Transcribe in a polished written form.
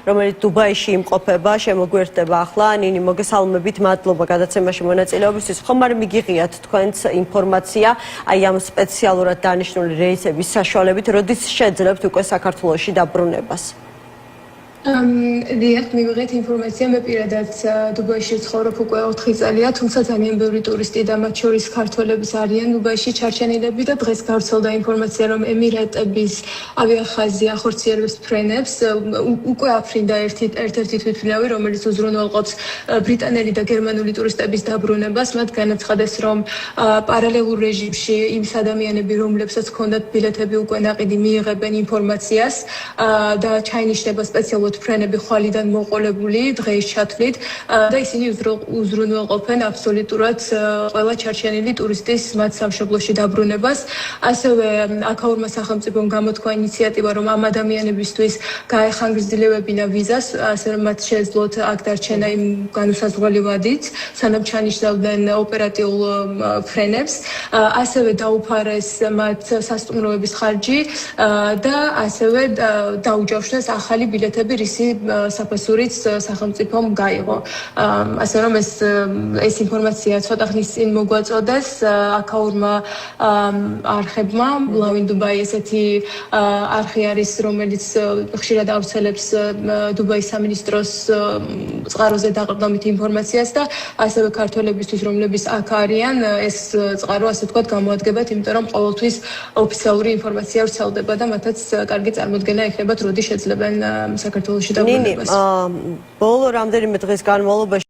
რომელიც დუბაიში იმყოფება, შემოგვიერთდება ახლა. ნინი, მოგესალმებით, მადლობა გადაცემაში მონაწილეობისთვის. ხომ არ მიგიღიათ თქვენც ინფორმაცია აი ამ სპეციალურად დანიშნული რეისების საშუალებით, როდის შეძლებთ უკვე საქართველოში დაბრუნებას? დიახ, მივიღეთ ინფორმაცია, მე პირადად დუბაიში ცხოვრობ უკვე 4 წელია, თუმცა ძალიან ბევრი ტურისტი და მათ შორის ქართველებიც არიან დუბაიში ჩარჩენილები და დღეს გავრცელდა ინფორმაცია, რომ ემირატების ავიახაზი ახორციელებს ფრენებს, უკვე აფრინდა ერთ-ერთი თვითმფრინავი, რომელიც უზრუნველყოფს ბრიტანელი და გერმანული ტურისტების დაბრუნებას, მათ განაცხადეს, რომ პარალელურ რეჟიმში იმ ადამიანები, რომლებსაც ჰქონდათ ბილეთები უკვე ნაყიდი, მიიღებენ ინფორმაციას და ჩაინიშნება სპეციალურად ფრენები ხვალიდან მოყოლებული დღეის ჩათვლით და ისინი უზრუნველყოფენ აბსოლუტურად ყველა ჩარჩენილი ტურისტის მათ სამშობლოში დაბრუნებას. ასევე აქაურმა სახელმწიფომ გამოთქვა ინიციატივა, რომ ამ ადამიანებისთვის გაეხანგრძლივებინა ვიზას, ასე რომ მათ შეეძლოთ აქ დარჩენა იმ განუსაზღვრელი ვადით, სანამ ჩანიშნავდნენ ოპერატიულ ფრენებს. ასევე დაუფარეს მათ სასტუმროების ხარჯი და ასევე დაუჯავშნეს ახალი ბილეთები, ისი საფასურით სახელმწიფომ გაიღო. ასე რომ ეს ინფორმაცია ცოტა ხნის წინ მოგვაწოდეს აქაურმა არხებმა. ლავინ დუბაი ესეთი არხი არის, რომელიც ხშირად ავრცელებს დუბაის სამინისტროს წყაროზე დაყრდნობით ინფორმაციას და ასევე ქართველებისთვის, რომლებიც აქ არიან, ეს წყარო ასე ვთქვათ გამოადგებათ, იმიტომ რომ ყოველთვის ოფიციალური ინფორმაცია ვრცელდება და მათაც კარგი წარმოდგენა ექნებათ, როდის შეძლებენ საქართველოში. ნინი, ბოლო რამდენიმე დღის განმავლობაში